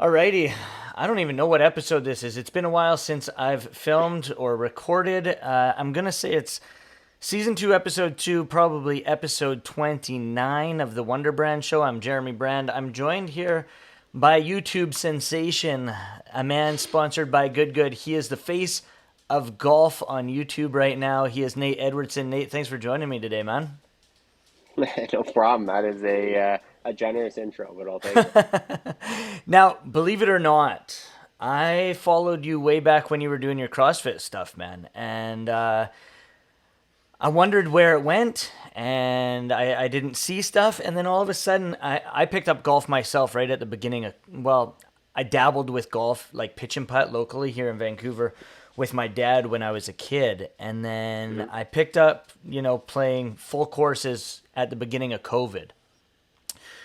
Alrighty. I don't even know what episode this is. It's been a while since I've filmed or recorded. I'm going to say it's season 2, episode 2, probably episode 29 of the Wonder Brand Show. I'm Jeremy Brand. I'm joined here by YouTube sensation, a man sponsored by Good Good. He is the face of golf on YouTube right now. He is Nate Edwardson. Nate, thanks for joining me today, man. No problem. That is a generous intro, but I'll take it. Now, believe it or not, I followed you way back when you were doing your CrossFit stuff, man. And I wondered where it went, and I didn't see stuff. And then all of a sudden, I picked up golf myself right at the beginning of, well, I dabbled with golf, like pitch and putt locally here in Vancouver with my dad when I was a kid. And then Mhm. I picked up, playing full courses at the beginning of COVID.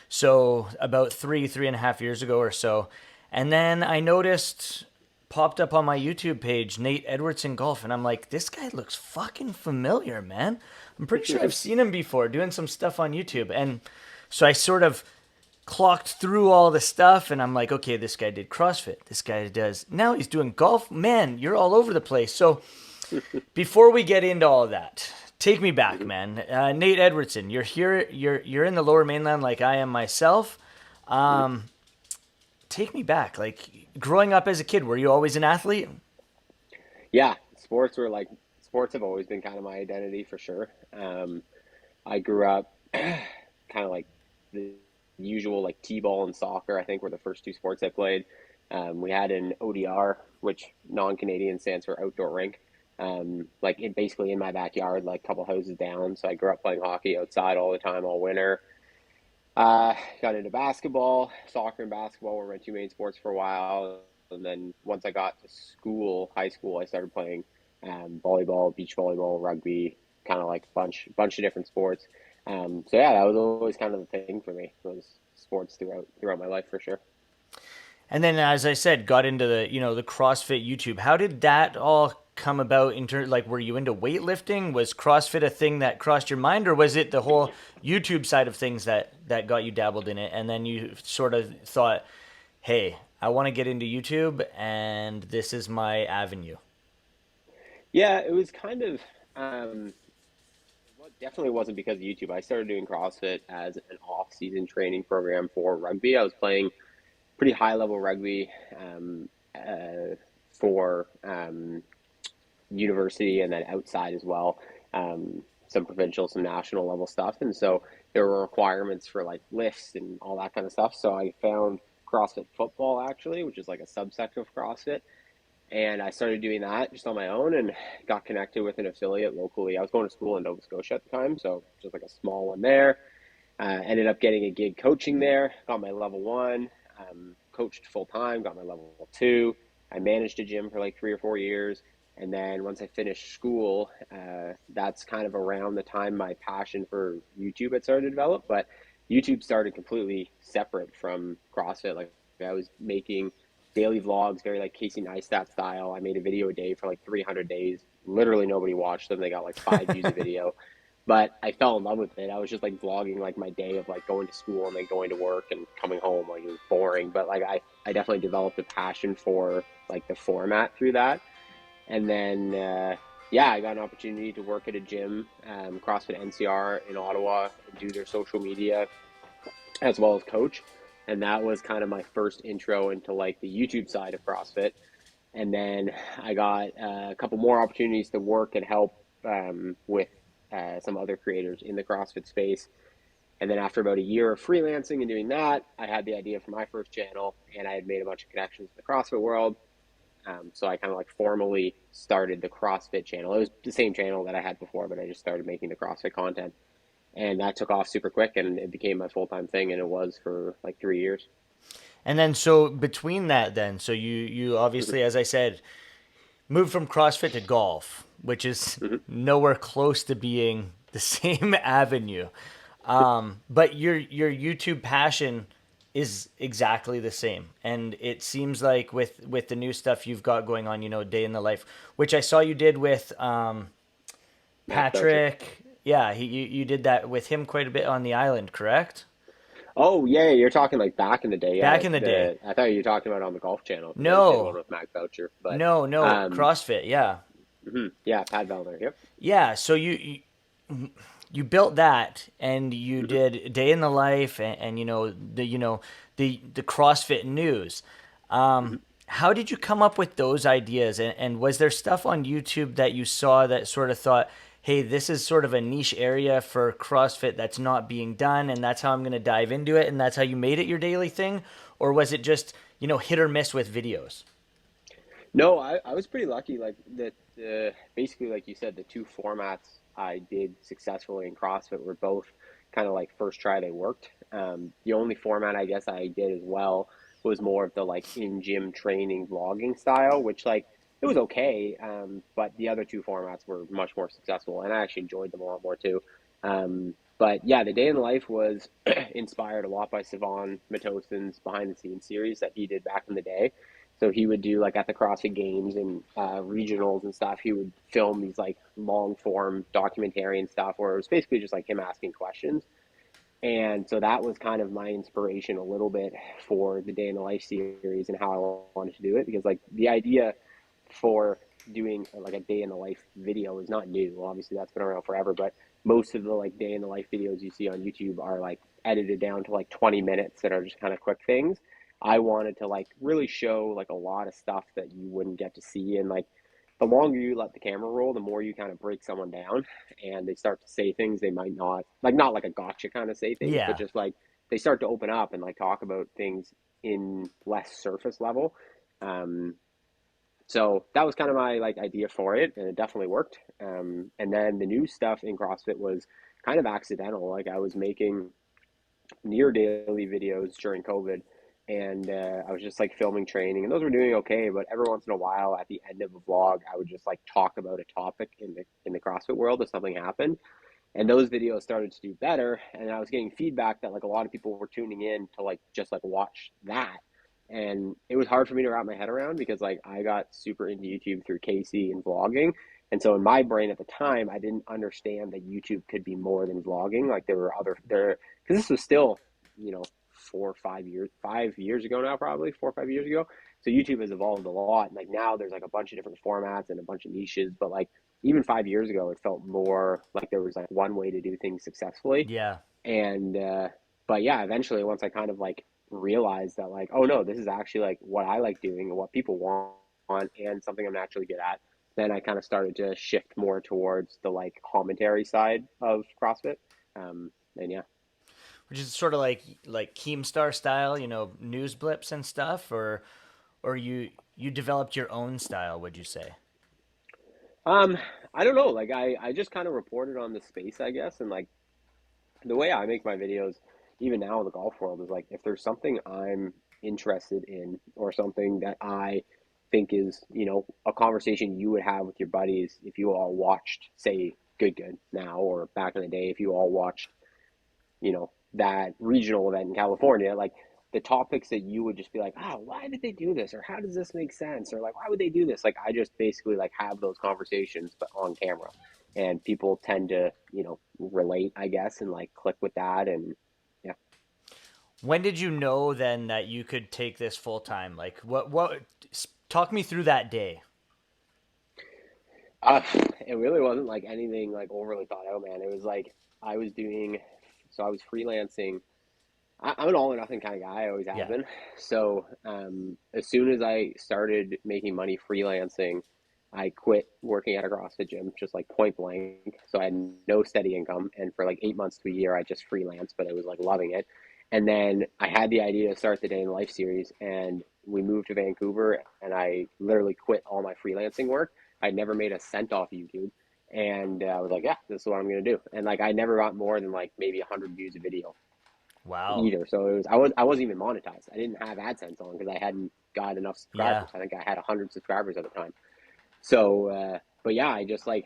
So about 3.5 years ago or so. And then I noticed popped up on my YouTube page, Nate Edwardson Golf, and I'm like, this guy looks fucking familiar, man. I'm pretty sure I've seen him before doing some stuff on YouTube. And so I sort of clocked through all the stuff and I'm like, okay, this guy did CrossFit. This guy does now he's doing golf. Man, you're all over the place. So before we get into all of that, take me back, Mhm. man. Nate Edwardson, you're here. You're in the Lower Mainland, like I am myself. Mhm. Um, Take me back. Like growing up as a kid, were you always an athlete? Yeah, sports have always been kind of my identity for sure. I grew up kind of like the usual like t-ball and soccer. I think were the first two sports I played. We had an ODR, which non-Canadian stands for outdoor rink. Basically in my backyard, like a couple houses down. So I grew up playing hockey outside all the time, all winter. Got into basketball, soccer and basketball were my two main sports for a while. And then once I got to school, high school, I started playing volleyball, beach volleyball, rugby, kind of like bunch of different sports. So yeah, that was always kind of the thing for me was sports throughout my life for sure. And then, as I said, got into the CrossFit YouTube. How did that all come about? In terms, like, were you into weightlifting? Was CrossFit a thing that crossed your mind, or was it the whole YouTube side of things that got you dabbled in it? And then you sort of thought, hey, I want to get into YouTube, and this is my avenue. Yeah, it was kind of definitely wasn't because of YouTube. I started doing CrossFit as an off-season training program for rugby. I was playing pretty high level rugby for university and then outside as well. Some provincial, some national level stuff. And so there were requirements for like lifts and all that kind of stuff. So I found CrossFit football actually, which is like a subsect of CrossFit. And I started doing that just on my own and got connected with an affiliate locally. I was going to school in Nova Scotia at the time, so just like a small one there. Ended up getting a gig coaching there, got my level one, coached full time, got my level two. I managed a gym for like 3 or 4 years. And then once I finished school, that's kind of around the time my passion for YouTube had started to develop. But YouTube started completely separate from CrossFit. Like I was making daily vlogs, very like Casey Neistat style. I made a video a day for like 300 days. Literally nobody watched them. They got like 5 views a video. But I fell in love with it. I was just like vlogging like my day of like going to school and then going to work and coming home. Like it was boring, but like I definitely developed a passion for like the format through that. And then yeah, I got an opportunity to work at a gym, CrossFit NCR in Ottawa, and do their social media as well as coach. And that was kind of my first intro into like the YouTube side of CrossFit. And then I got a couple more opportunities to work and help with some other creators in the CrossFit space. And then after about a year of freelancing and doing that, I had the idea for my first channel, and I had made a bunch of connections in the CrossFit world. So I kind of like formally started the CrossFit channel. It was the same channel that I had before, but I just started making the CrossFit content, and that took off super quick, and it became my full time thing, and it was for like 3 years. And then, so between that, then, so you obviously, as I said, moved from CrossFit to golf, which is nowhere close to being the same avenue. But your YouTube passion is exactly the same, and it seems like with the new stuff you've got going on, day in the life, which I saw you did with Matt Belcher. Patrick. Yeah, you did that with him quite a bit on the island, correct? Oh yeah, you're talking like back in the day. Yeah, Back in the day. I thought you were talking about on the Golf Channel. You guys did one No, with Mac Boucher, but no, um, CrossFit. Yeah, yeah, Pat Vellner. Yep. yeah. So you built that, and you Hmm. did day in the life, and the CrossFit news. Hmm. How did you come up with those ideas? And was there stuff on YouTube that you saw that sort of thought, hey, this is sort of a niche area for CrossFit that's not being done, and that's how I'm going to dive into it, and that's how you made it your daily thing? Or was it just, hit or miss with videos? No, I was pretty lucky. Like that, basically, like you said, the two formats I did successfully in CrossFit were both kind of like first try they worked. The only format I guess I did as well was more of the like in gym training vlogging style, which like it was okay. But the other two formats were much more successful, and I actually enjoyed them a lot more too. But yeah, the day in the life was inspired a lot by Sivan Matoson's behind the scenes series that he did back in the day. So he would do like at the CrossFit Games and regionals and stuff. He would film these like long form documentary and stuff, where it was basically just like him asking questions. And so that was kind of my inspiration a little bit for the Day in the Life series and how I wanted to do it, because like the idea for doing like a day in the life video is not new. Obviously, that's been around forever, but most of the like day in the life videos you see on YouTube are like edited down to like 20 minutes that are just kind of quick things. I wanted to like really show like a lot of stuff that you wouldn't get to see, and like the longer you let the camera roll, the more you kind of break someone down and they start to say things they might not like, not like a gotcha kind of say things, but Yeah. just like they start to open up and like talk about things in less surface level. Um, so that was kind of my like idea for it, and it definitely worked. And then the new stuff in CrossFit was kind of accidental. Like I was making near daily videos during COVID, and I was just like filming training, and those were doing okay. But every once in a while, at the end of a vlog, I would just like talk about a topic in the CrossFit world if something happened, and those videos started to do better. And I was getting feedback that like a lot of people were tuning in to like just like watch that, and it was hard for me to wrap my head around, because like I got super into YouTube through Casey and vlogging. And so in my brain at the time, I didn't understand that YouTube could be more than vlogging. Like there were other there, because this was still, you know, 4 or 5 years, 5 years ago now, probably 4 or 5 years ago. So YouTube has evolved a lot. Like now there's like a bunch of different formats and a bunch of niches, but like even 5 years ago, it felt more like there was like one way to do things successfully. Yeah. And but yeah, eventually once I kind of like realized that like, oh no, this is actually like what I like doing and what people want and something I'm naturally good at, then I kind of started to shift more towards the like commentary side of CrossFit. And yeah. Which is sort of like Keemstar style, news blips and stuff, or you developed your own style, would you say? Um, I don't know. Like I just kind of reported on the space, I guess, and like the way I make my videos, even now in the golf world, is like if there's something I'm interested in or something that I think is, you know, a conversation you would have with your buddies if you all watched, say, Good now, or back in the day, if you all watched, you know, that regional event in California, like the topics that you would just be like, oh, why did they do this? Or how does this make sense? Or like, why would they do this? Like, I just basically like have those conversations, but on camera. And people tend to, you know, relate, I guess, and like click with that. And yeah. When did you know then that you could take this full time? Like what talk me through that day. Uh, it really wasn't like anything like overly thought out, man. It was like I was doing, so I was freelancing. I'm an all or nothing kind of guy. I always have Yeah. been. So as soon as I started making money freelancing, I quit working at a CrossFit gym, just like point blank. So I had no steady income, and for like 8 months to a year, I just freelanced, but I was like loving it. And then I had the idea to start the Day in the Life series, and we moved to Vancouver, and I literally quit all my freelancing work. I'd never made a cent off YouTube, and I was like, yeah, this is what I'm gonna do. And like I never got more than like maybe 100 views a video Wow. either. So it was I wasn't even monetized. I didn't have AdSense on because I hadn't got enough Yeah. subscribers. I think I had 100 subscribers at the time. So, but yeah, I just like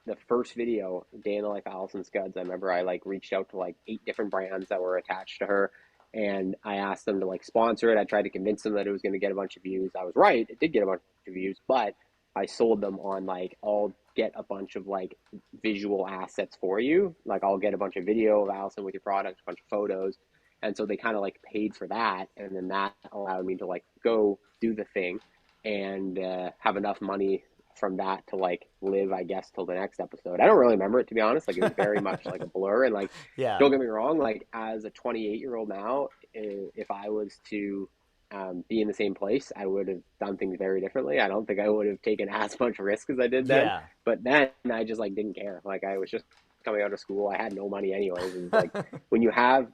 the first video, Day in the Life Allison Scuds. I remember I like reached out to like 8 different brands that were attached to her, and I asked them to like sponsor it. I tried to convince them that it was going to get a bunch of views. I was right; it did get a bunch of views, but I sold them on like I'll get a bunch of like visual assets for you. Like I'll get a bunch of video of Allison with your product, a bunch of photos, And so they kind of like paid for that, and then that allowed me to like go do the thing and have enough money from that to like live, I guess, till the next episode. I don't really remember it, to be honest. Like, it was very much like a blur. And like, Yeah. don't get me wrong, like as a 28-year-old now, if I was to be in the same place, I would have done things very differently. I don't think I would have taken as much risk as I did then. Yeah. But then I just like didn't care. Like, I was just coming out of school. I had no money anyways. And like, when you have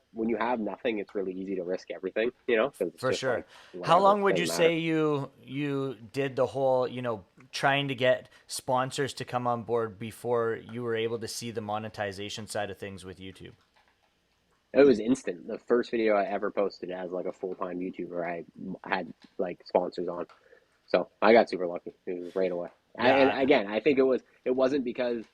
nothing, it's really easy to risk everything, because it's For just sure. like How whatever, long would you doesn't matter. say you did the whole, trying to get sponsors to come on board before you were able to see the monetization side of things with YouTube? It was instant. The first video I ever posted as like a full-time YouTuber, I had like sponsors on. So I got super lucky. It was right away. And Yeah. again, I think it wasn't because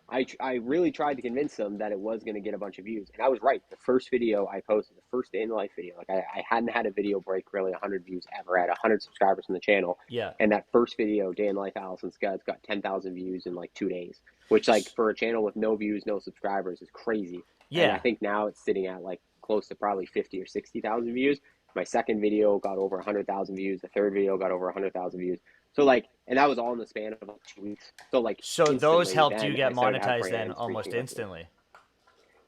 I really tried to convince them that it was going to get a bunch of views, and I was right. The first video I posted, the first day in the life video, like I hadn't had a video break really 100 views ever. I had 100 subscribers on the channel, Yeah. and that first video, day in the life Allison Scuds, got 10,000 views in like 2 days, which like for a channel with no views, no subscribers is crazy. And I Yeah. think now it's sitting at like close to probably 50 or 60,000 views. My second video got over 100,000 views. The third video got over 100,000 views. So like, and that was all in the span of like 2 weeks. So like So those instantly, helped you then get I started to have monetized then brands almost reaching out to me. instantly.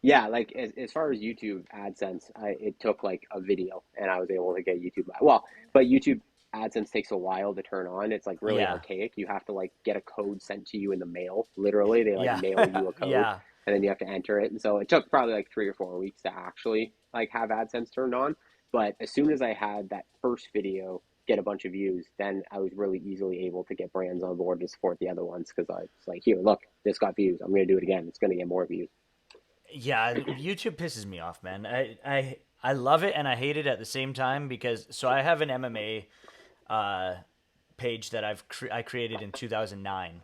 Yeah, like as far as YouTube AdSense, it took like a video, and I was able to get YouTube. Well, but YouTube AdSense takes a while to turn on. It's like really Yeah. archaic. You have to like get a code sent to you in the mail. Literally, they like Yeah. mail you a code, Yeah. and then you have to enter it. And so it took probably like 3 or 4 weeks to actually like have AdSense turned on. But as soon as I had that first video get a bunch of views, then I was really easily able to get brands on board to support the other ones, because I was like, here, look, this got views. I'm going to do it again. It's going to get more views. Yeah, YouTube pisses me off, man. I love it and I hate it at the same time because so I have an MMA uh, page that I created in 2009,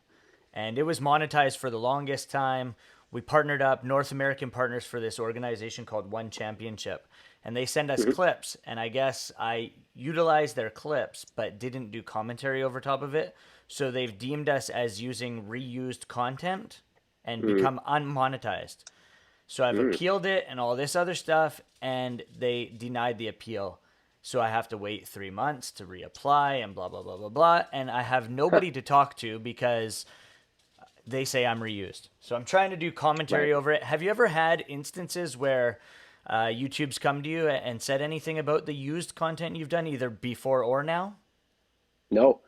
and it was monetized for the longest time. We partnered up North American partners for this organization called One Championship, and they send us Mm-hmm. clips, and I guess I utilized their clips but didn't do commentary over top of it. So they've deemed us as using reused content and Mm-hmm. become unmonetized. So I've Mm-hmm. appealed it and all this other stuff, and they denied the appeal. So I have to wait 3 months to reapply and blah, blah, blah, blah, blah. And I have nobody to talk to because they say I'm reused. So I'm trying to do Right. commentary over it. Have you ever had instances where YouTube's come to you and said anything about the used content you've done, either before or now? No,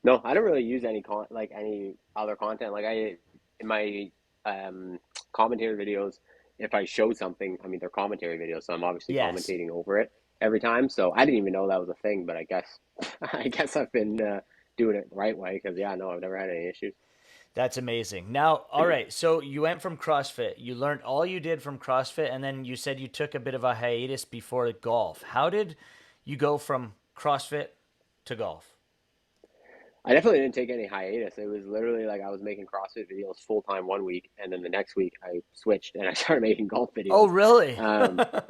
no, I don't really use like any other content. Like in my um, commentary videos, if I show something, I mean, they're commentary videos, so I'm obviously Yes. commentating over it every time. So I didn't even know that was a thing, but I guess I guess I've been doing it the right way, because yeah, no, I've never had any issues. That's amazing. Now, all right. So you went from CrossFit. You learned all you did from CrossFit, and then you said you took a bit of a hiatus before golf. How did you go from CrossFit to golf? I definitely didn't take any hiatus. It was literally like I was making CrossFit videos full time one week, and then the next week I switched and I started making golf Oh, videos. really?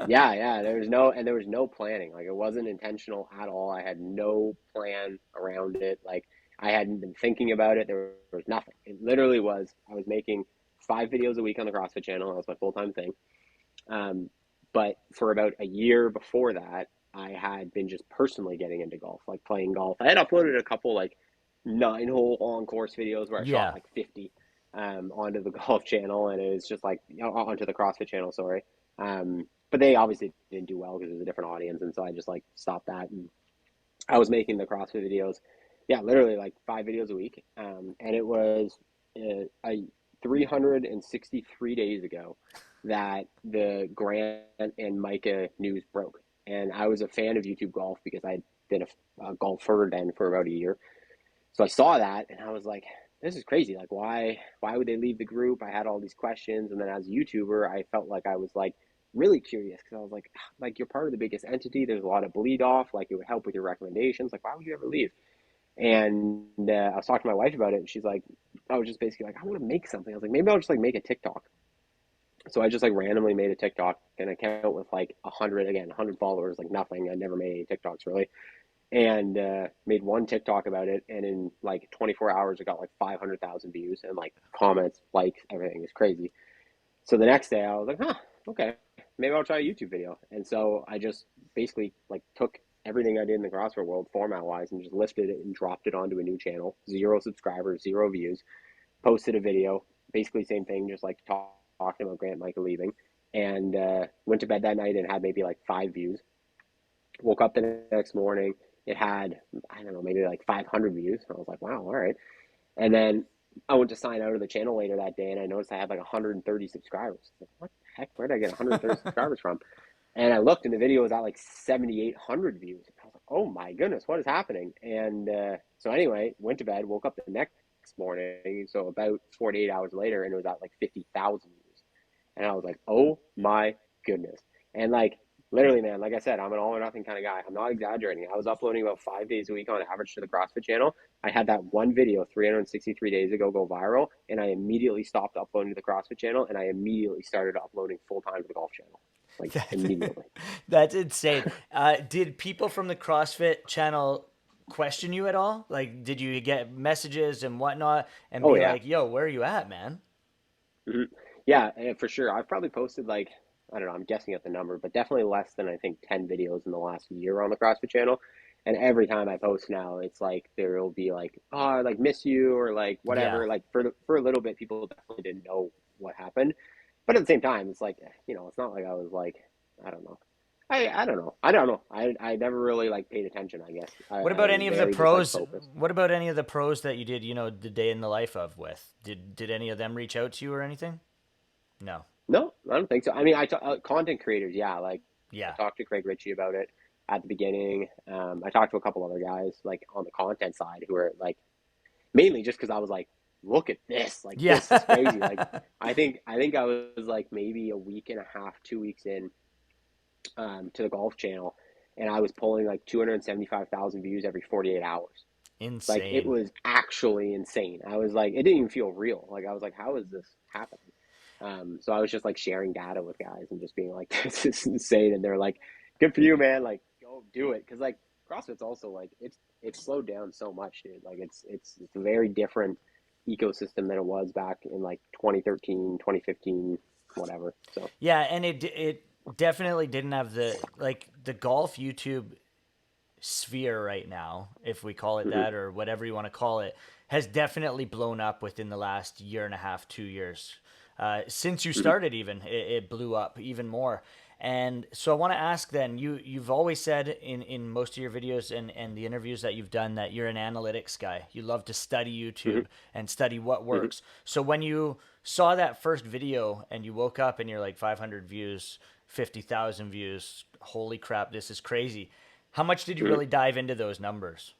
Yeah, yeah. There was no planning. Like, it wasn't intentional at all. I had no plan around it. Like, I hadn't been thinking about it. There was nothing. It literally was. I was making 5 videos a week on the CrossFit channel. That was my full time thing. Um, but for about a year before that, I had been just personally getting into golf, like playing golf. I had uploaded a couple like 9 hole on course videos where I shot Yeah. like 50 onto the golf channel, and it was just like, onto the CrossFit channel, sorry. But they obviously didn't do well because it was a different audience, and so I just like stopped that. And I was making the CrossFit videos, yeah, literally like 5 videos a week, and it was 363 days ago that the Grant and Micah news broke, and I was a fan of YouTube Golf because I'd been a golfer then for about a year. So I saw that and I was like, this is crazy. Like, why would they leave the group? I had all these questions, and then as a YouTuber, I felt like I was like really curious, because I was like, you're part of the biggest entity. There's a lot of bleed off. Like, it would help with your recommendations. Like, why would you ever leave? And I was talking to my wife about it, and she's like, I was just basically like, I want to make something. I was like, maybe I'll just like make a TikTok. So I just like randomly made a TikTok, and I came out with like 100 followers, like nothing. I never made any TikToks really, and made one TikTok about it, and in like 24 hours, it got like 500,000 views and like comments, likes, everything is crazy. So the next day, I was like, huh, okay, maybe I'll try a YouTube video. And so I just basically like took everything I did in the CrossFit world format wise and just lifted it and dropped it onto a new channel. 0 subscribers, 0 views. Posted a video, basically same thing, just like talking about Grant Michael leaving. And went to bed that night and had maybe like 5 views. Woke up the next morning, it had, I don't know, maybe like 500 views. And I was like, wow, all right. And then I went to sign out of the channel later that day, and I noticed I had like 130 subscribers. Like, what the heck? Where did I get 130 subscribers from? And I looked, and the video was at like 7,800 views. I was like, oh my goodness, what is happening? And so anyway, went to bed, woke up the next morning, so about 48 hours later, and it was at like 50,000 views. And I was like, oh my goodness. And like, literally, man, like I said, I'm an all or nothing kind of guy. I'm not exaggerating. I was uploading about 5 days a week on average to the CrossFit channel. I had that one video 363 days ago go viral, and I immediately stopped uploading to the CrossFit channel, and I immediately started uploading full time to the golf channel. Like, immediately. That's insane. Did people from the CrossFit channel question you at all? Like, did you get messages and whatnot and Oh, be yeah. like, yo, where are you at, man? Hmm. Yeah, for sure. I've probably posted like, I don't know, I'm guessing at the number, but definitely less than I think 10 videos in the last year on the CrossFit channel. And every time I post now, it's like there will be like, oh, I like miss you or like Yeah. whatever. Like for a little bit, people definitely didn't know what happened. But at the same time, it's like, it's not like I was like, I don't know. I don't know. I don't know. I never really like paid attention, I guess. What I about was any of the very just like pros? focused. What about any of the pros that you did, the day in the life of with? Did any of them reach out to you or anything? No. No, I don't think so. I mean, content creators, yeah. Like I Yeah. talked to Craig Ritchie about it at the beginning. I talked to a couple other guys like on the content side who are like mainly just because I was like, look at this, like Yeah. this is crazy. Like I think I was like maybe a week and a half, 2 weeks in to the golf channel, and I was pulling like 275,000 views every 48 hours. Like it Insane. was actually insane. I was like, it didn't even feel real. Like I was like, how is this happening? So I was just like sharing data with guys and just being like, this is insane. And they're like, good for you, man. Like, go do it. Cause like CrossFit's also like, it's slowed down so much, dude. Like it's a very different ecosystem than it was back in like 2013, 2015, whatever. So, Yeah, and it definitely didn't have the golf YouTube sphere right now, if we call it mhm, that or whatever you want to call it, has definitely blown up within the last year and a half, 2 years. Since you mhm, started, even it blew up even more. And so I want to ask then, you've always said in most of your videos and the interviews that you've done that you're an analytics guy. You love to study mhm, YouTube and study what mhm, works. So when you saw that first video and you woke up and you're like 500 views, 50,000 views, holy crap, this is crazy. How much did you mhm. really dive into those numbers?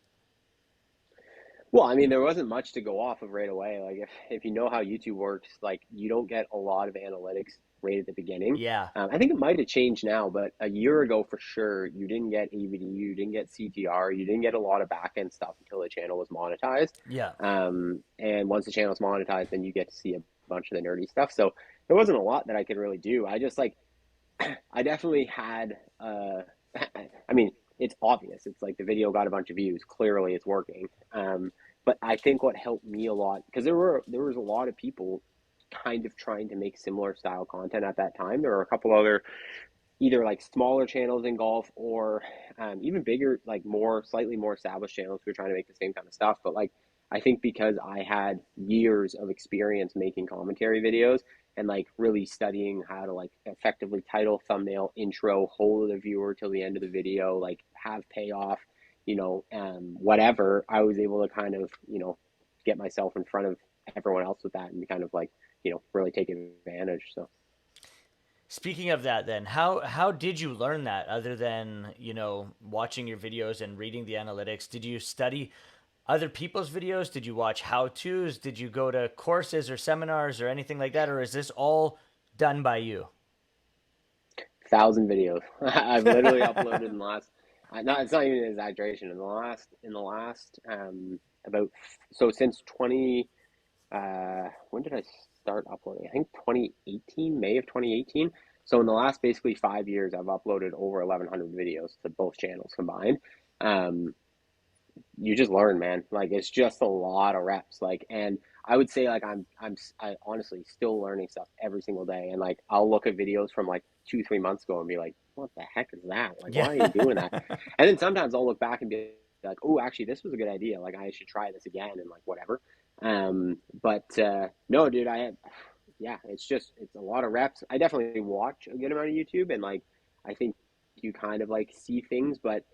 Well, I mean, there wasn't much to go off of right away. Like if you know how YouTube works, like you don't get a lot of analytics right at the beginning. Yeah, I think it might have changed now, but a year ago for sure, you didn't get AVD, you didn't get CTR, you didn't get a lot of back end stuff until the channel was monetized. yeah. And once the channel's monetized, then you get to see a bunch of the nerdy stuff. So there wasn't a lot that I could really do. I just like I definitely had. I mean, it's obvious. It's like the video got a bunch of views. Clearly, it's working. But I think what helped me a lot because there was a lot of people kind of trying to make similar style content at that time. There were a couple other either like smaller channels in golf or even bigger, like more slightly more established channels who are trying to make the same kind of stuff. But like I think because I had years of experience making commentary videos and like really studying how to like effectively title, thumbnail, intro, hold the viewer till the end of the video, like have payoff, whatever, I was able to kind of, get myself in front of everyone else with that and kind of like, really take advantage. So. Speaking of that, then, how did you learn that other than, watching your videos and reading the analytics? Did you study other people's videos? Did you watch how-tos? Did you go to courses or seminars or anything like that? Or is this all done by you? 1,000 videos. I've literally uploaded in the last. Not it's not even an exaggeration. In the last about so since 20. When did I start uploading? I think 2018, May of 2018. So in the last basically 5 years, I've uploaded over 1,100 videos to both channels combined. Um, you just learn, man. Like it's just a lot of reps. Like, and I would say like I honestly still learning stuff every single day. And like I'll look at videos from like 2, 3 months ago and be like, what the heck is that? Like, Yeah. why are you doing that? And then sometimes I'll look back and be like, oh, actually, this was a good idea. Like, I should try this again and like whatever. But no, dude, yeah, it's a lot of reps. I definitely watch a good amount of YouTube, and like I think you kind of like see things, but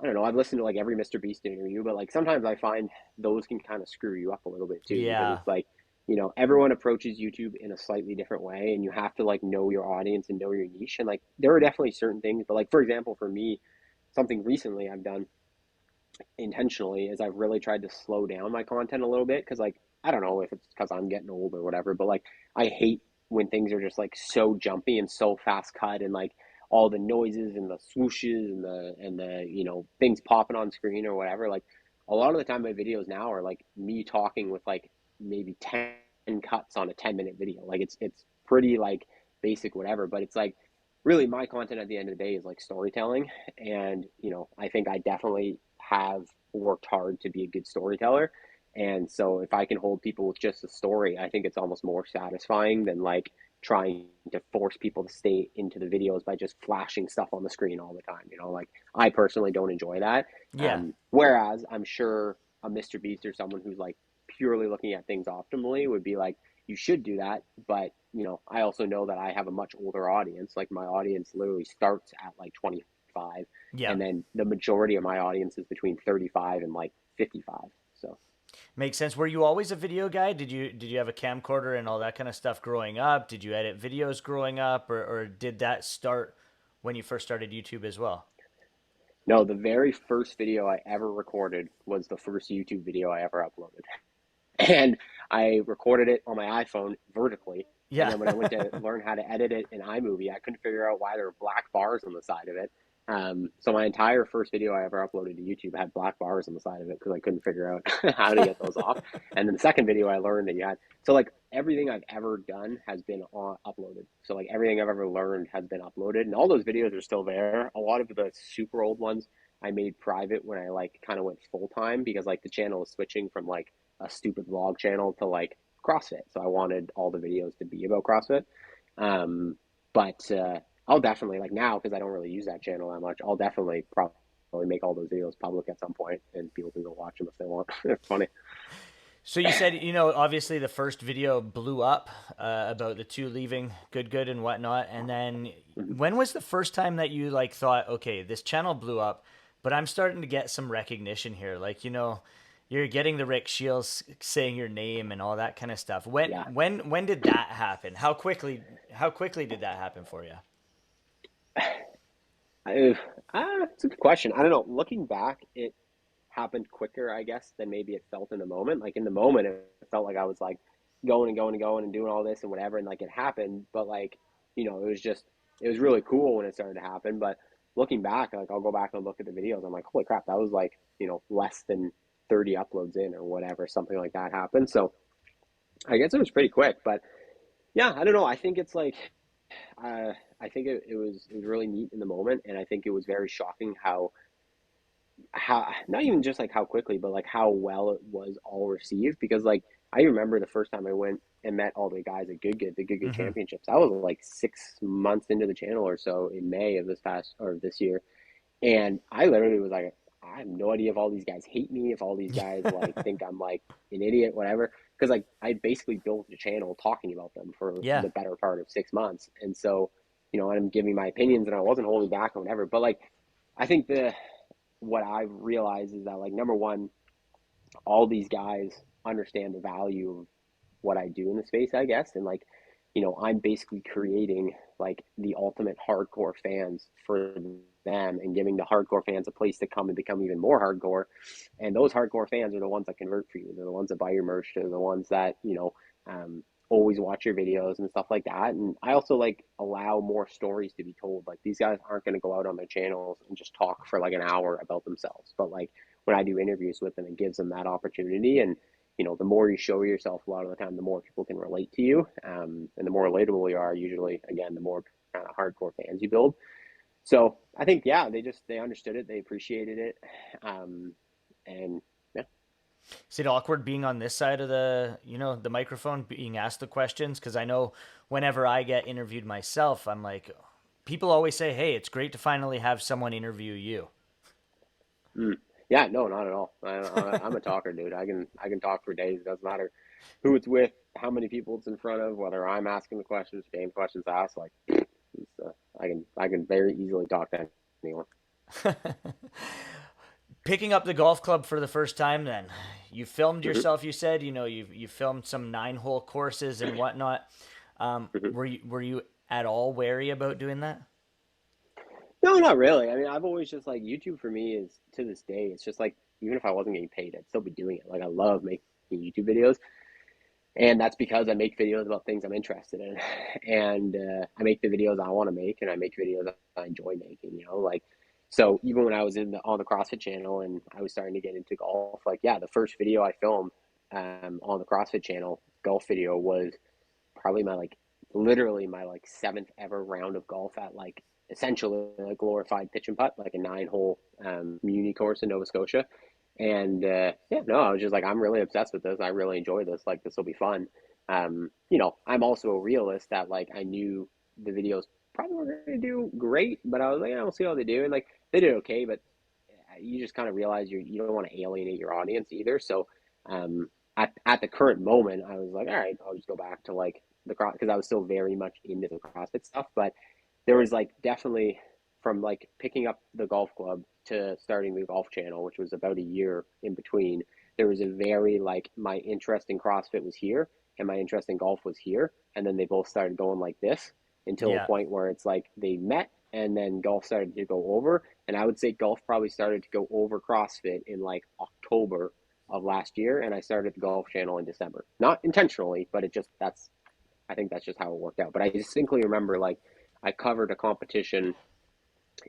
I don't know. I've listened to like every Mr. Beast interview, but like sometimes I find those can kind of screw you up a little bit too, because Yeah. it's like, everyone approaches YouTube in a slightly different way, and you have to like know your audience and know your niche. And like there are definitely certain things, but like for example, for me, something recently I've done intentionally is I've really tried to slow down my content a little bit, because like I don't know if it's because I'm getting old or whatever, but like I hate when things are just like so jumpy and so fast cut, and like all the noises and the swooshes and the things popping on screen or whatever. Like a lot of the time my videos now are like me talking with like maybe 10 cuts on a 10-minute video. Like it's pretty like basic whatever, but it's like really my content at the end of the day is like storytelling. And I think I definitely have worked hard to be a good storyteller. And so if I can hold people with just a story, I think it's almost more satisfying than like trying to force people to stay into the videos by just flashing stuff on the screen all the time. Like I personally don't enjoy that. Yeah. Whereas I'm sure a Mr. Beast or someone who's like purely looking at things optimally would be like, you should do that. But I also know that I have a much older audience. Like my audience literally starts at like 25, Yeah. and then the majority of my audience is between 35 and like 55. So Makes sense. Were you always a video guy? Did you have a camcorder and all that kind of stuff growing up? Did you edit videos growing up, or did that start when you first started YouTube as well? no, the very first video I ever recorded was the first YouTube video I ever uploaded. And I recorded it on my iPhone vertically. And Yeah. then when I went to learn how to edit it in iMovie, I couldn't figure out why there were black bars on the side of it. So my entire first video I ever uploaded to YouTube had black bars on the side of it because I couldn't figure out how to get those off. And then the second video I learned that you had. So like everything I've ever done has been uploaded. So like everything I've ever learned has been uploaded, and all those videos are still there. A lot of the super old ones I made private when I like kind of went full time, because like the channel was switching from like a stupid vlog channel to like CrossFit. So I wanted all the videos to be about CrossFit. But I'll definitely like now, because I don't really use that channel that much. I'll definitely probably make all those videos public at some point, and people can go watch them if they want. It's funny. So you said, obviously the first video blew up about the two leaving Good Good and whatnot. And then Mm-hmm. when was the first time that you like thought, okay, this channel blew up, but I'm starting to get some recognition here? Like, you're getting the Rick Shields saying your name and all that kind of stuff. When Yeah. when when did that happen? How quickly did that happen for you? I, it's a good question. I don't know. Looking back, it happened quicker, I guess, than maybe it felt in the moment. Like in the moment, it felt like I was like going and going and going and doing all this and whatever, and like it happened. But like, it was really cool when it started to happen. But looking back, like I'll go back and look at the videos. I'm like, holy crap, that was like less than 30 uploads in or whatever, something like that happened. So I guess it was pretty quick. But yeah, I don't know. I think it's like I think it was really neat in the moment, and I think it was very shocking how not even just like how quickly, but like how well it was all received. Because like I remember the first time I went and met all the guys at the Good Good Hmm. Championships. I was like 6 months into the channel or so in May of this year, and I literally was like, I have no idea if all these guys hate me, if all these guys like think I'm like an idiot, whatever. Because like I basically built a channel talking about them for Yeah. the better part of 6 months, and so I'm giving my opinions and I wasn't holding back or whatever. But like I think the what I've realized is that like number one, all these guys understand the value of what I do in the space, I guess. And like, I'm basically creating like the ultimate hardcore fans for them, and giving the hardcore fans a place to come and become even more hardcore. And those hardcore fans are the ones that convert for you. They're the ones that buy your merch. They're the ones that, always watch your videos and stuff like that. And I also like allow more stories to be told. Like these guys aren't going to go out on their channels and just talk for like an hour about themselves. But like when I do interviews with them, it gives them that opportunity. And the more you show yourself, a lot of the time, the more people can relate to you, and the more relatable you are. Usually, again, the more kind of hardcore fans you build. So I think, yeah, they understood it, they appreciated it, and Is it awkward being on this side of the, the microphone, being asked the questions? Because I know whenever I get interviewed myself, I'm like, people always say, "Hey, it's great to finally have someone interview you." Mm. Yeah, no, not at all. I'm a talker, dude. I can talk for days. It doesn't matter who it's with, how many people it's in front of, whether I'm asking the questions, game questions asked. Like, I can very easily talk to anyone. Picking up the golf club for the first time, then you filmed Hmm. yourself. You said, you filmed some 9-hole courses and whatnot. Hmm. Were you at all wary about doing that? No, not really. I mean, I've always just like YouTube for me is to this day. It's just like even if I wasn't getting paid, I'd still be doing it. Like I love making YouTube videos, and that's because I make videos about things I'm interested in, and I make the videos I want to make, and I make videos I enjoy making. Like so. Even when I was on the CrossFit channel, and I was starting to get into golf, like yeah, the first video I filmed on the CrossFit channel, golf video, was probably my like literally my like seventh ever round of golf at like essentially a glorified pitch and putt, like a 9-hole muni course in Nova Scotia. And yeah, no, I was just like, I'm really obsessed with this. I really enjoy this. Like, this will be fun. I'm also a realist that like I knew the videos probably weren't going to do great, but I was like, yeah, we'll see how they do. And like they did okay, but you just kind of realize you don't want to alienate your audience either. So at the current moment, I was like, all right, I'll just go back to like the cross because I was still very much into the CrossFit stuff. But there was like definitely from like picking up the golf club to starting the golf channel, which was about a year in between. There was a very like my interest in CrossFit was here and my interest in golf was here, and then they both started going like this until a Yeah. point where it's like they met and then golf started to go over. And I would say golf probably started to go over CrossFit in like October of last year, and I started the golf channel in December. Not intentionally, but it just that's I think that's just how it worked out. But I distinctly remember like I covered a competition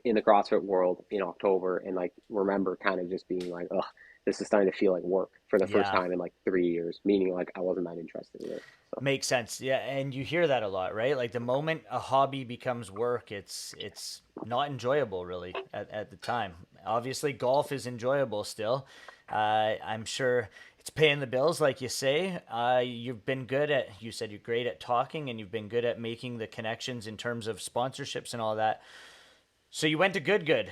in the CrossFit world in October, and like remember kind of just being like, oh, this is starting to feel like work for the first Yeah. time in like 3 years, meaning like I wasn't that interested in it. So Makes sense. Yeah, and you hear that a lot, right? Like the moment a hobby becomes work, it's not enjoyable really at the time. Obviously, golf is enjoyable still. I'm sure it's paying the bills, like you say. You've been good at. You said you're great at talking, and you've been good at making the connections in terms of sponsorships and all that. So you went to Good Good.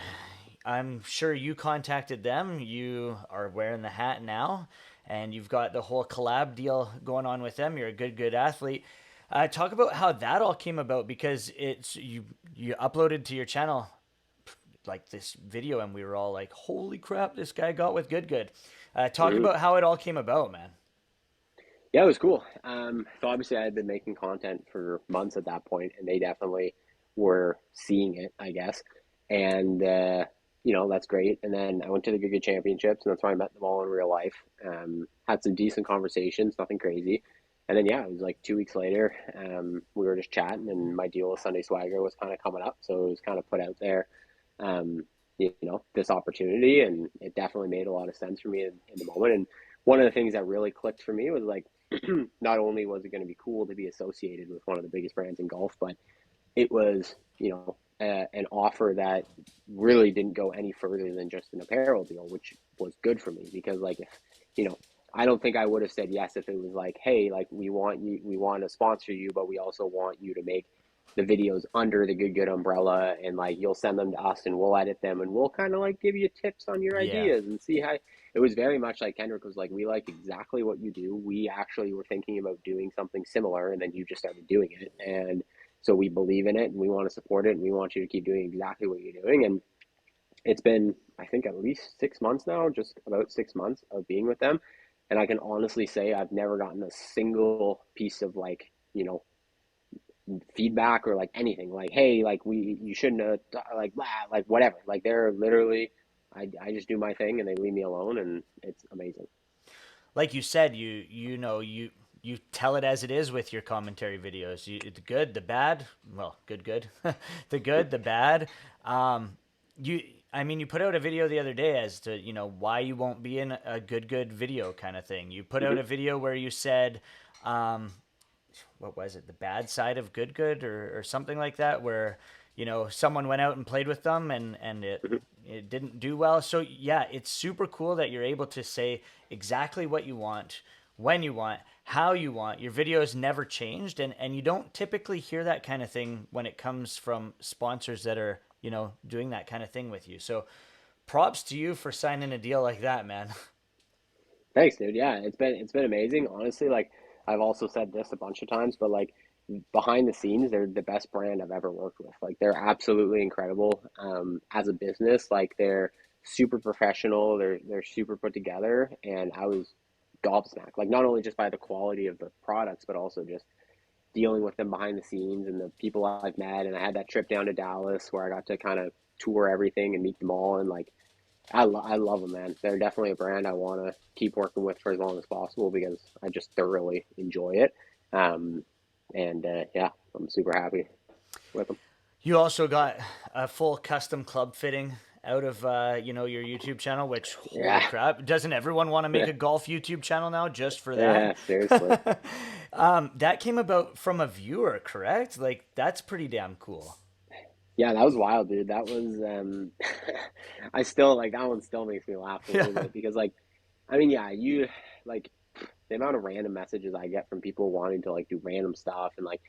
I'm sure you contacted them. You are wearing the hat now, and you've got the whole collab deal going on with them. You're a good athlete. Talk about how that all came about because it's you uploaded to your channel like this video, and we were all like, "Holy crap, this guy got with Good Good." Talk mm-hmm. about how it all came about, man. Yeah, it was cool. So obviously I had been making content for months at that point, and they definitely were seeing it, I guess. And that's great. And then I went to the Good Good Championships, and that's where I met them all in real life. Had some decent conversations, nothing crazy. And then yeah, it was like 2 weeks later. We were just chatting, and my deal with Sunday Swagger was kind of coming up, so it was kind of put out there. This opportunity, and it definitely made a lot of sense for me in the moment. And one of the things that really clicked for me was like not only was it going to be cool to be associated with one of the biggest brands in golf, but it was, an offer that really didn't go any further than just an apparel deal, which was good for me because, like, if, you know, I don't think I would have said yes if it was like, hey, like we want to sponsor you, but we also want you to make the videos under the Good Good umbrella, and like you'll send them to us, and we'll edit them, and we'll kind of like give you tips on your Yeah, ideas and see how. It was very much like Kendrick was like, we like exactly what you do. We actually were thinking about doing something similar, and then you just started doing it, and so we believe in it, and we want to support it, and we want you to keep doing exactly what you're doing. And it's been, I think, at least 6 months now, just about 6 months of being with them. And I can honestly say I've never gotten a single piece of like, feedback or like anything like, hey, like you shouldn't have like, blah, like whatever. Like they're literally, I just do my thing and they leave me alone, and it's amazing. like you said, you tell it as it is with your commentary videos. The good, the bad. Well, good, the good, the bad. You, I mean, you put out a video the other day as to why you won't be in a good video kind of thing. You put out a Mm-hmm. video where you said, what was it, the bad side of good or something like that, where someone went out and played with them and it Mm-hmm. it didn't do well. So yeah, it's super cool that you're able to say exactly what you want, when you want, how you want. Your videos never changed, and you don't typically hear that kind of thing when it comes from sponsors that are, doing that kind of thing with you. So props to you for signing a deal like that, man. Thanks, dude. Yeah, it's been amazing. Honestly, like I've also said this a bunch of times, but like behind the scenes, they're the best brand I've ever worked with. Like they're absolutely incredible. As a business, like they're super professional. They're super put together, and I was gobsmacked. Like not only just by the quality of the products, but also just dealing with them behind the scenes and the people I've met. And I had that trip down to Dallas where I got to kind of tour everything and meet them all. And like I love them, man. They're definitely a brand I want to keep working with for as long as possible because I just thoroughly enjoy it. Um, and yeah, I'm super happy with them. You also got a full custom club fitting out of your YouTube channel, which holy Yeah, crap, doesn't everyone want to make a golf YouTube channel now just for that? yeah, seriously. That came about from a viewer, correct? Like that's pretty damn cool. Yeah, that was wild, dude. That was I still like that one still makes me laugh a little Yeah. bit because like I mean, yeah, you like the amount of random messages I get from people wanting to like do random stuff and like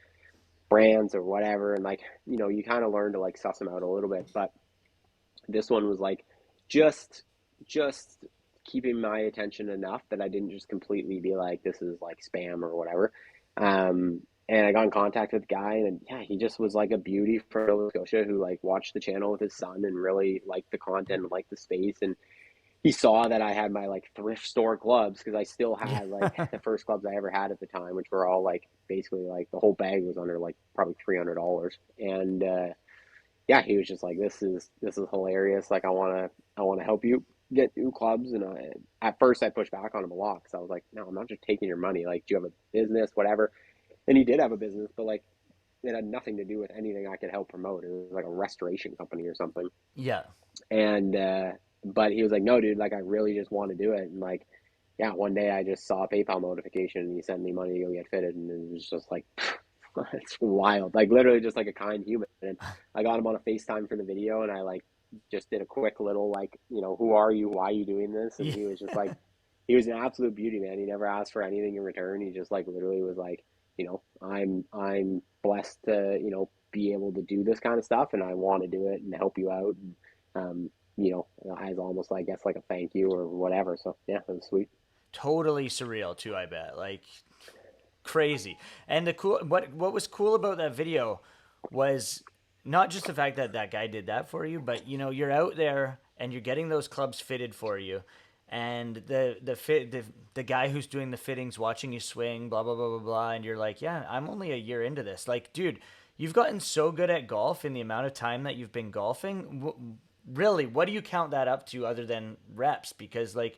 brands or whatever and like you kind of learn to like suss them out a little bit, but this one was like just just keeping my attention enough that I didn't just completely be like this is like spam or whatever. And I got in contact with the guy, and yeah, he just was like a beauty from Nova Scotia who like watched the channel with his son and really liked the content and liked the space. And he saw that I had my like thrift store clubs because I still Yeah. had like the first clubs I ever had at the time, which were all like basically like the whole bag was under like probably $300. And yeah, he was just like, this is hilarious. Like I want to help you get new clubs. And at first I pushed back on him a lot because I was like, no, I'm not just taking your money. Like, do you have a business, whatever? And he did have a business, but like it had nothing to do with anything I could help promote. It was like a restoration company or something. Yeah. And but he was like, no, dude, like I really just want to do it. And like, yeah, one day I just saw a PayPal notification and he sent me money to go get fitted, and it was just like, it's wild. Like literally just like a kind human. And I got him on a FaceTime for the video, and I like just did a quick little like, who are you? Why are you doing this? And Yeah. he was just like, he was an absolute beauty, man. He never asked for anything in return. He just like literally was like, I'm blessed to be able to do this kind of stuff, and I want to do it and help you out. And um, as almost I guess like a thank you or whatever. So yeah, it was sweet. Totally surreal too, I bet. Like crazy. And the cool what was cool about that video was not just the fact that that guy did that for you, but you're out there and you're getting those clubs fitted for you, and the guy who's doing the fittings watching you swing, blah blah blah blah blah, and you're like, yeah, I'm only a year into this. Like, dude, you've gotten so good at golf in the amount of time that you've been golfing. Really, what do you count that up to other than reps? Because like,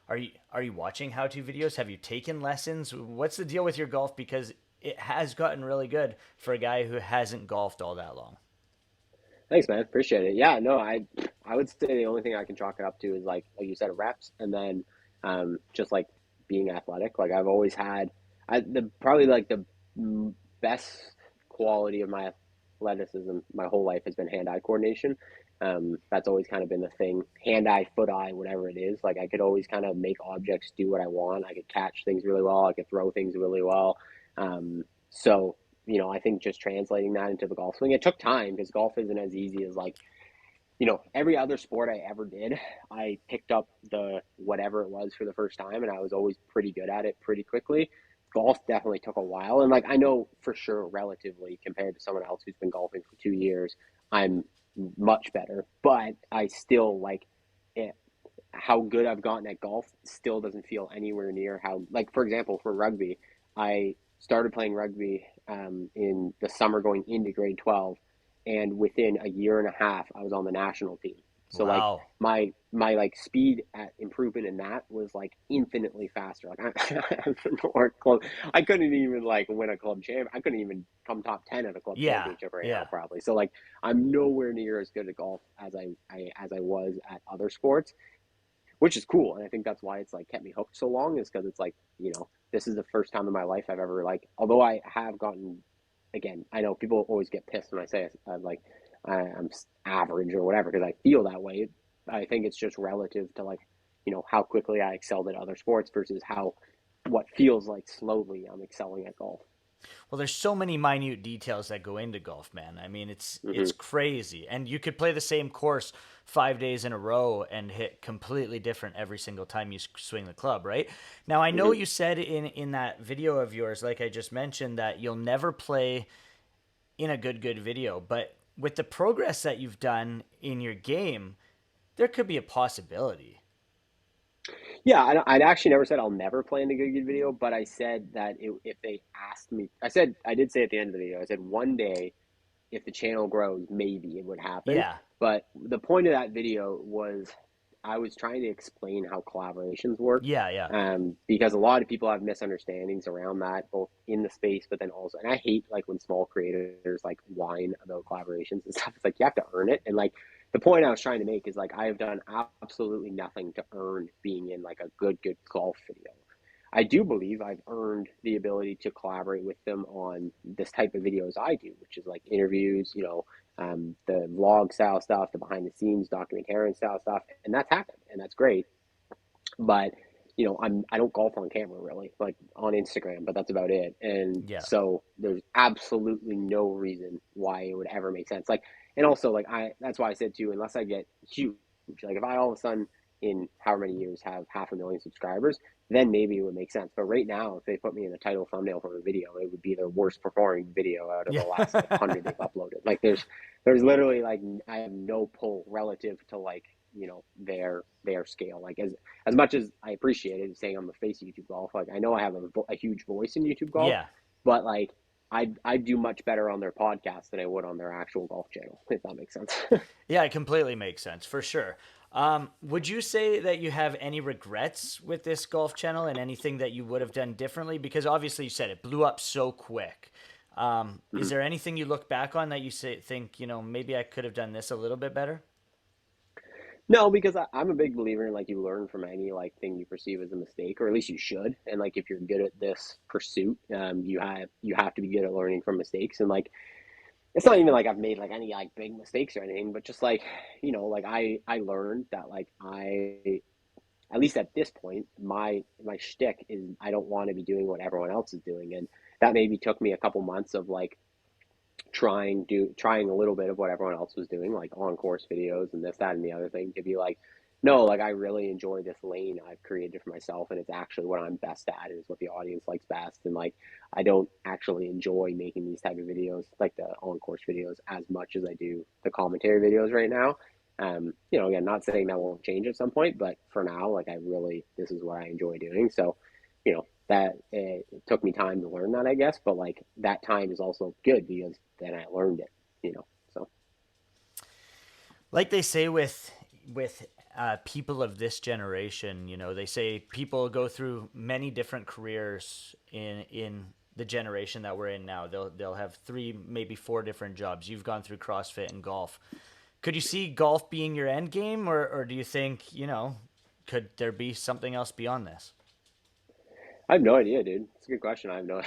are you watching how to videos? Have you taken lessons? What's the deal with your golf? Because it has gotten really good for a guy who hasn't golfed all that long. Thanks, man. Appreciate it. Yeah, no, I would say the only thing I can chalk it up to is like you said, reps, and then just like being athletic. Like I've always had, the probably like the best quality of my athleticism my whole life has been hand-eye coordination. That's always kind of been the thing. Hand-eye, foot-eye, whatever it is. Like I could always kind of make objects do what I want. I could catch things really well. I could throw things really well. So I think just translating that into the golf swing, it took time because golf isn't as easy as like, every other sport I ever did, I picked up the whatever it was for the first time and I was always pretty good at it pretty quickly. Golf definitely took a while. And like, I know for sure, relatively compared to someone else who's been golfing for 2 years, I'm much better, but I still like it. How good I've gotten at golf still doesn't feel anywhere near how, like, for example, for rugby, I started playing rugby in the summer going into grade 12. And within a year and a half, I was on the national team. So like Wow. my like speed at improvement in that was like infinitely faster. Like I couldn't even like win a club champ. I couldn't even come top 10 at a club Yeah. championship right now Yeah. probably. So like I'm nowhere near as good at golf as I was at other sports, which is cool. And I think that's why it's like kept me hooked so long is because it's like, this is the first time in my life I've ever like, although I have gotten, again, I know people always get pissed when I say I'm like, I'm average or whatever, because I feel that way. I think it's just relative to like, how quickly I excelled at other sports versus how what feels like slowly I'm excelling at golf. Well, there's so many minute details that go into golf, man. I mean, it's Hmm. crazy. And you could play the same course 5 days in a row and hit completely different every single time you swing the club, right? Now, I know Hmm. you said in that video of yours, like I just mentioned, that you'll never play in a good video, but with the progress that you've done in your game, there could be a possibility. Yeah, I'd actually never said I'll never play in the Good Good video, but I said that if they asked me, I did say at the end of the video, I said one day if the channel grows, maybe it would happen. Yeah. But the point of that video was I was trying to explain how collaborations work, Yeah, yeah. because a lot of people have misunderstandings around that, both in the space, but then also, and I hate like when small creators like whine about collaborations and stuff. It's like you have to earn it, and like the point I was trying to make is like I have done absolutely nothing to earn being in like a good golf video. I do believe I've earned the ability to collaborate with them on this type of videos I do, which is like interviews, the vlog style stuff, the behind the scenes documentarian style stuff, and that's happened, and that's great. But I don't golf on camera really, like on Instagram, but that's about it. And Yeah. so there's absolutely no reason why it would ever make sense. Like, and also like that's why I said too, unless I get huge, like if I all of a sudden in however many years have 500,000 subscribers, then maybe it would make sense. But right now, if they put me in the title thumbnail for a video, it would be their worst performing video out of the Yeah. last like 100 they've uploaded. Like there's literally like I have no pull relative to like their scale. Like as much as I appreciate it, saying I'm the face of YouTube golf, like I know I have a huge voice in YouTube golf, Yeah. but like I do much better on their podcast than I would on their actual golf channel, if that makes sense. Yeah, it completely makes sense for sure. Would you say that you have any regrets with this golf channel and anything that you would have done differently? Because obviously you said it blew up so quick. Is there anything you look back on that you think, maybe I could have done this a little bit better? No, because I'm a big believer in like you learn from any like thing you perceive as a mistake, or at least you should. And like if you're good at this pursuit, you have to be good at learning from mistakes. And like it's not even like I've made like any like big mistakes or anything, but just like like I learned that like I at least at this point my shtick is I don't want to be doing what everyone else is doing, and that maybe took me a couple months of like trying a little bit of what everyone else was doing, like on course videos and this, that, and the other thing, to be like, no, like I really enjoy this lane I've created for myself, and it's actually what I'm best at. It is what the audience likes best, and like I don't actually enjoy making these type of videos, like the on course videos, as much as I do the commentary videos right now. Again, not saying that won't change at some point, but for now, like I really, this is what I enjoy doing. So, that it took me time to learn that, I guess, but like that time is also good because then I learned it, so. Like they say with people of this generation, they say people go through many different careers in the generation that we're in now. They'll have three, maybe four different jobs. You've gone through CrossFit and golf. Could you see golf being your end game, or do you think could there be something else beyond this? I have no idea, dude. It's a good question. I have no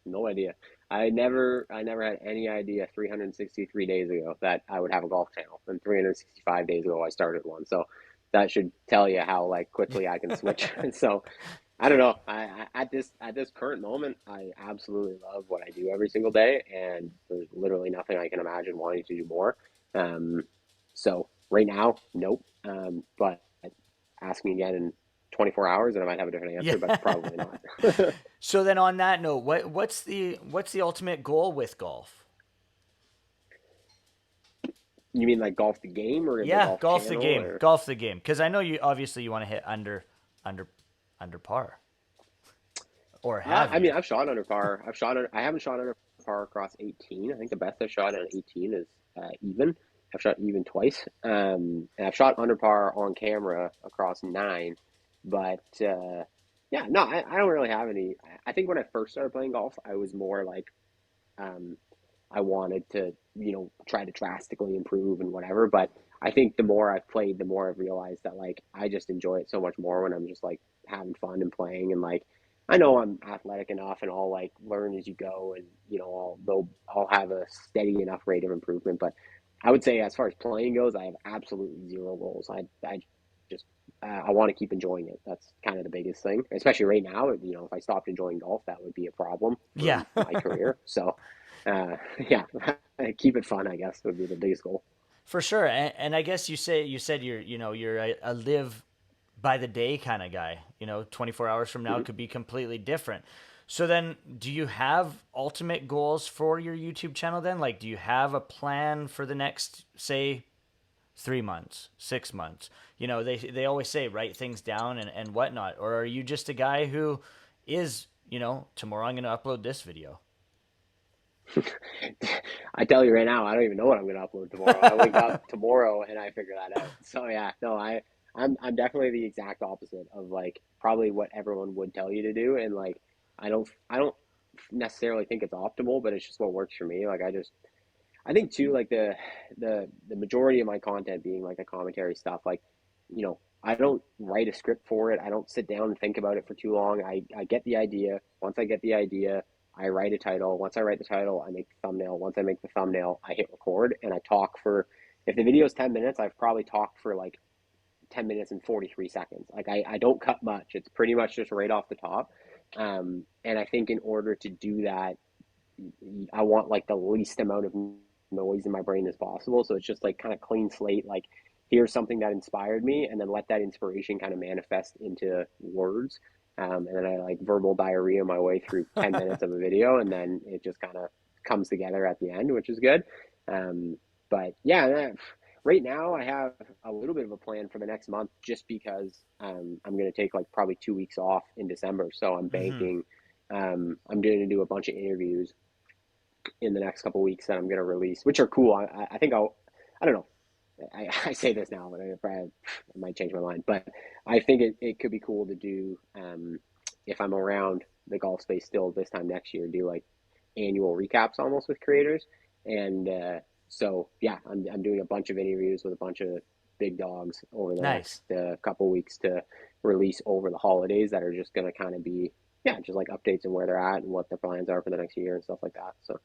no idea. I never had any idea 363 days ago that I would have a golf channel, and 365 days ago I started one. So that should tell you how like quickly I can switch. So I don't know. At this current moment, I absolutely love what I do every single day, and there's literally nothing I can imagine wanting to do more. Um, so right now, nope. But ask me again in 24 hours, and I might have a different Yeah. answer, but probably not. So then, on that note, what's the ultimate goal with golf? You mean like golf the game or the Yeah, golf channel or? golf the game. Because I know you obviously you want to hit under under par, or have I mean, you? I've shot under par. I haven't shot under par across 18. I think the best I've shot at 18 is even. I've shot even twice. And I've shot under par on camera across nine. But yeah, no, I don't really have any. I think when I first started playing golf, I was more like um, I wanted to, try to drastically improve and whatever. But I think the more I've played, the more I've realized that like I just enjoy it so much more when I'm just like having fun and playing, and like I know I'm athletic enough and I'll like learn as you go, and I'll have a steady enough rate of improvement. But I would say as far as playing goes, I have absolutely zero goals. I just I want to keep enjoying it. That's kind of the biggest thing, especially right now. You know, if I stopped enjoying golf, that would be a problem for Yeah. my career. So, yeah, keep it fun, I guess, would be the biggest goal. For sure. And I guess you said you're a live by the day kind of guy. 24 hours from now Mm-hmm. could be completely different. So then, do you have ultimate goals for your YouTube channel then? Like, do you have a plan for the next, say, 3 months, 6 months? They always say write things down and whatnot. Or are you just a guy who is, tomorrow I'm going to upload this video? I tell you right now, I don't even know what I'm going to upload tomorrow. I wake up tomorrow and I figure that out. So yeah, no, I'm definitely the exact opposite of like probably what everyone would tell you to do, and like I don't necessarily think it's optimal, but it's just what works for me. Like I think too, like the majority of my content being like the commentary stuff, like, I don't write a script for it. I don't sit down and think about it for too long. I get the idea. Once I get the idea, I write a title. Once I write the title, I make the thumbnail. Once I make the thumbnail, I hit record and I talk for, if the video is 10 minutes, I've probably talked for like 10 minutes and 43 seconds. Like I don't cut much. It's pretty much just right off the top. And I think in order to do that, I want like the least amount of noise in my brain as possible. So it's just like kind of clean slate. Like here's something that inspired me, and then let that inspiration kind of manifest into words. And then I like verbal diarrhea my way through 10 minutes of a video, and then it just kind of comes together at the end, which is good. Um, but yeah, right now I have a little bit of a plan for the next month just because I'm going to take like probably 2 weeks off in December. So I'm Mm-hmm. banking. I'm going to do a bunch of interviews in the next couple weeks that I'm going to release, which are cool. I think I don't know. I say this now, but I might change my mind. But I think it could be cool to do, if I'm around the golf space still this time next year, do like annual recaps almost with creators. And so, yeah, I'm doing a bunch of interviews with a bunch of big dogs over the Nice. next couple weeks to release over the holidays that are just going to kind of be, yeah, just like updates on where they're at and what their plans are for the next year and stuff like that. So,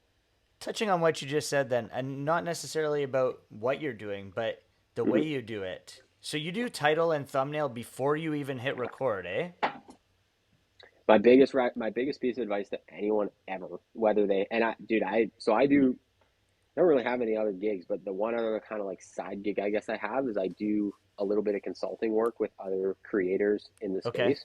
Touching on what you just said then, and not necessarily about what you're doing, but the way mhm. you do it. So you do title and thumbnail before you even hit record, eh? My biggest piece of advice to anyone ever, whether they, and I, dude, I do, I don't really have any other gigs, but the one other kind of like side gig I guess I have is I do a little bit of consulting work with other creators in the Okay. space,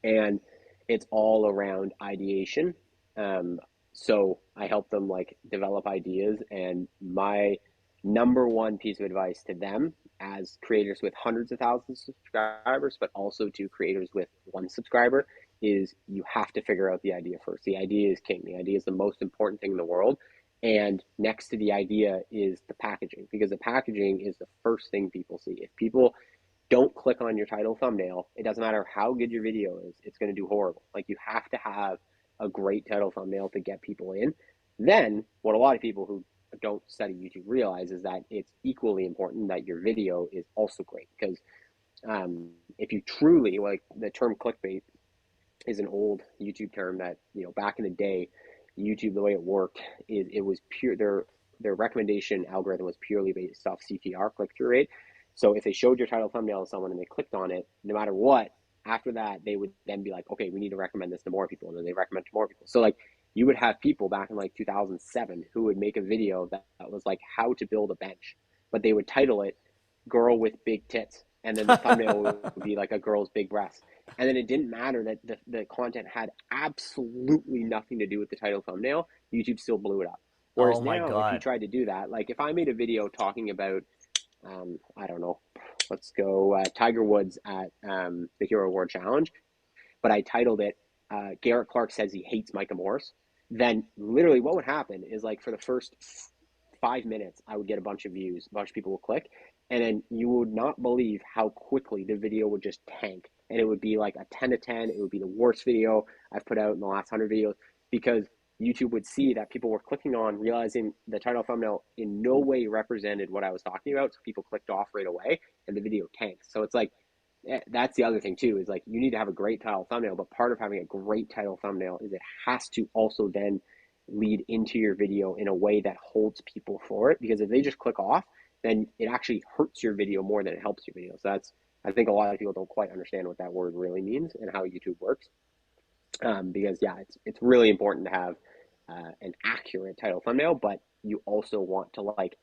and it's all around ideation. Um, so I help them like develop ideas, and my number one piece of advice to them as creators with hundreds of thousands of subscribers, but also to creators with one subscriber, is you have to figure out the idea first. The idea is king. The idea is the most important thing in the world. And next to the idea is the packaging, because the packaging is the first thing people see. If people don't click on your title thumbnail, it doesn't matter how good your video is, it's going to do horrible. Like you have to have a great title thumbnail to get people in. Then what a lot of people who don't study YouTube realize is that it's equally important that your video is also great, because if you truly, like, the term clickbait is an old YouTube term that, back in the day, YouTube, the way it worked is it was pure, their recommendation algorithm was purely based off CTR, click through rate. So if they showed your title thumbnail to someone and they clicked on it, no matter what, after that they would then be like, okay, we need to recommend this to more people, and then they recommend to more people. So like you would have people back in like 2007 who would make a video that was like how to build a bench, but they would title it "girl with big tits," and then the thumbnail would be like a girl's big breasts. And then it didn't matter that the content had absolutely nothing to do with the title thumbnail. YouTube still blew it up. Oh Whereas my now, if you God. tried to do that, like if I made a video talking about, I don't know, let's go Tiger Woods at the Hero Award Challenge, but I titled it Garrett Clark says he hates Micah Morris, then literally what would happen is like for the first 5 minutes, I would get a bunch of views, a bunch of people would click, and then you would not believe how quickly the video would just tank. And it would be like a 10 to 10. It would be the worst video I've put out in the last 100 videos, because YouTube would see that people were clicking on, realizing the title thumbnail in no way represented what I was talking about. So people clicked off right away and the video tanked. So it's like, that's the other thing too, is like you need to have a great title thumbnail, but part of having a great title thumbnail is it has to also then lead into your video in a way that holds people for it. Because if they just click off, then it actually hurts your video more than it helps your video. So that's, I think a lot of people don't quite understand what that word really means and how YouTube works. Because yeah, it's really important to have an accurate title thumbnail, but you also want to like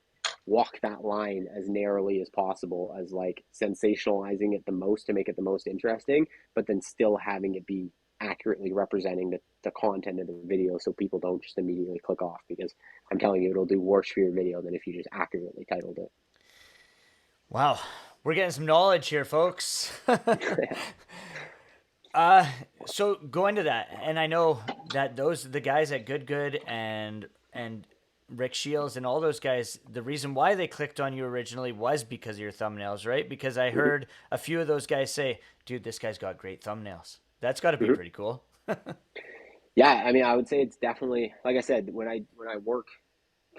walk that line as narrowly as possible, as like sensationalizing it the most to make it the most interesting, but then still having it be accurately representing the content of the video so people don't just immediately click off, because I'm telling you, it'll do worse for your video than if you just accurately titled it. Wow, we're getting some knowledge here, folks. So going to that, and I know that those the guys at Good and Rick Shields and all those guys, the reason why they clicked on you originally was because of your thumbnails, right? Because I Mm-hmm. heard a few of those guys say, "Dude, this guy's got great thumbnails." That's got to be Mm-hmm. pretty cool. Yeah, I mean, I would say it's definitely, like I said, when I work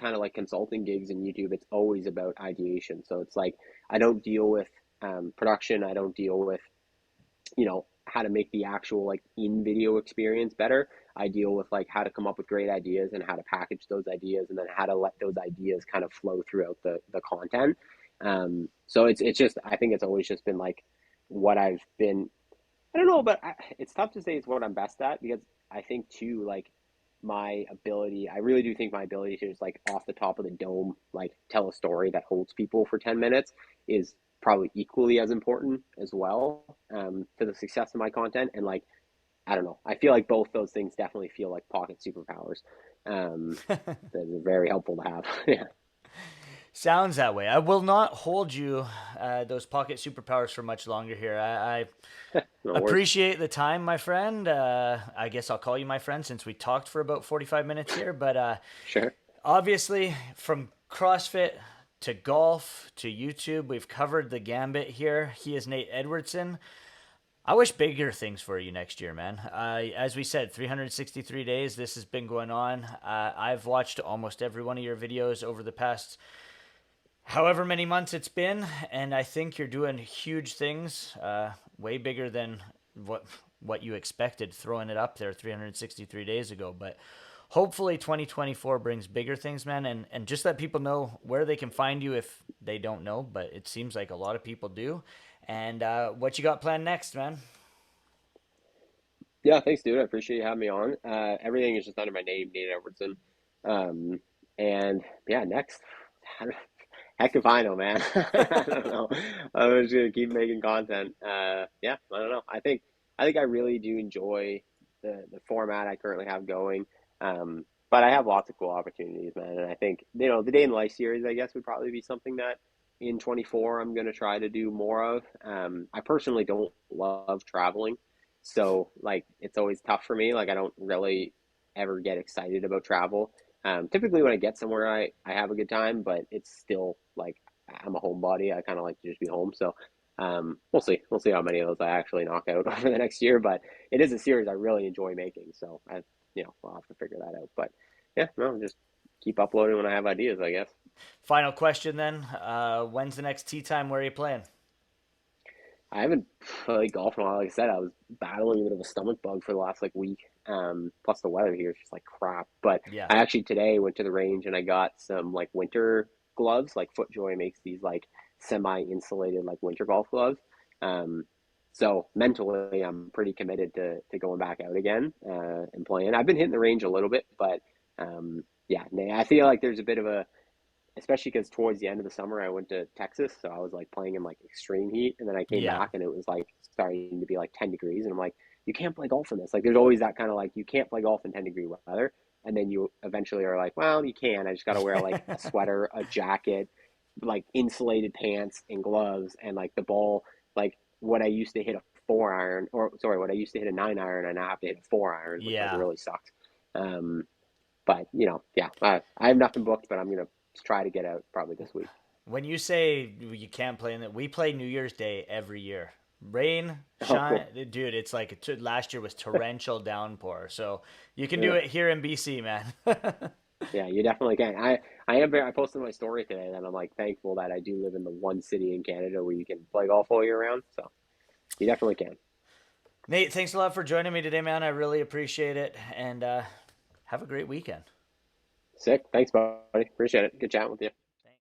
kind of like consulting gigs in YouTube, it's always about ideation. So it's like I don't deal with production. I don't deal with, how to make the actual like in video experience better. I deal with like how to come up with great ideas and how to package those ideas, and then how to let those ideas kind of flow throughout the content. So it's just, I think it's always just been like what I've been, I don't know, but it's tough to say it's what I'm best at, because I think too, like my ability, I really do think my ability to just like off the top of the dome, like tell a story that holds people for 10 minutes is probably equally as important as well, to the success of my content. And like, I don't know, I feel like both those things definitely feel like pocket superpowers, that are very helpful to have. Yeah. Sounds that way. I will not hold you those pocket superpowers for much longer here. I No worries. appreciate the time, my friend. I guess I'll call you my friend since we talked for about 45 minutes here. But Sure. obviously, from CrossFit to golf to YouTube, we've covered the gambit here. He is Nate Edwardson. I wish bigger things for you next year, man. As we said, 363 days. This has been going on. I've watched almost every one of your videos over the past however many months it's been, and I think you're doing huge things, way bigger than what you expected throwing it up there 363 days ago. But hopefully 2024 brings bigger things, man, and just let people know where they can find you if they don't know, but it seems like a lot of people do. And what you got planned next, man? Yeah, thanks, dude. I appreciate you having me on. Everything is just under my name, Nate Edwardson. Um, and yeah, next, heck if I know, man. I don't know. I'm just gonna keep making content. Yeah, I don't know. I think I really do enjoy the format I currently have going. But I have lots of cool opportunities, man. And I think, the day in life series, I guess, would probably be something that in 24 I'm gonna try to do more of. I personally don't love traveling. So like it's always tough for me. Like I don't really ever get excited about travel. Typically when I get somewhere, I have a good time, but it's still like I'm a homebody. I kind of like to just be home. So we'll see. We'll see how many of those I actually knock out over the next year. But it is a series I really enjoy making. So I'll have to figure that out. But yeah, no, just keep uploading when I have ideas, I guess. Final question then. When's the next tea time? Where are you playing? I haven't played golf in a while. Like I said, I was battling a bit of a stomach bug for the last like week. Plus the weather here is just like crap. But Yeah. I actually today went to the range and I got some like winter gloves. Like FootJoy makes these like semi-insulated like winter golf gloves. Um, so mentally, I'm pretty committed to going back out again, and playing. I've been hitting the range a little bit, but yeah, I feel like there's a bit of a, especially because towards the end of the summer I went to Texas, so I was like playing in like extreme heat, and then I came Yeah. back and it was like starting to be like 10 degrees, and I'm like, you can't play golf in this. Like, there's always that kind of like you can't play golf in 10-degree weather, and then you eventually are like, well, you can. I just got to wear like a sweater, a jacket, like insulated pants and gloves, and like the ball, like what I used to hit a 4 iron, or sorry, what I used to hit a 9 iron, I now have to hit a 4 iron, which like Yeah. really sucks. Um, but yeah, I have nothing booked, but I'm gonna try to get out probably this week. When you say you can't play in it, we play New Year's Day every year. Rain, Oh, shine, cool. dude. It's like last year was torrential downpour, so you can do Yeah, it here in BC, man. yeah, you definitely can. I posted my story today that I'm like thankful that I do live in the one city in Canada where you can play golf all year round. So you definitely can. Nate, thanks a lot for joining me today, man. I really appreciate it, and have a great weekend. Sick. Thanks, buddy. Appreciate it. Good chatting with you.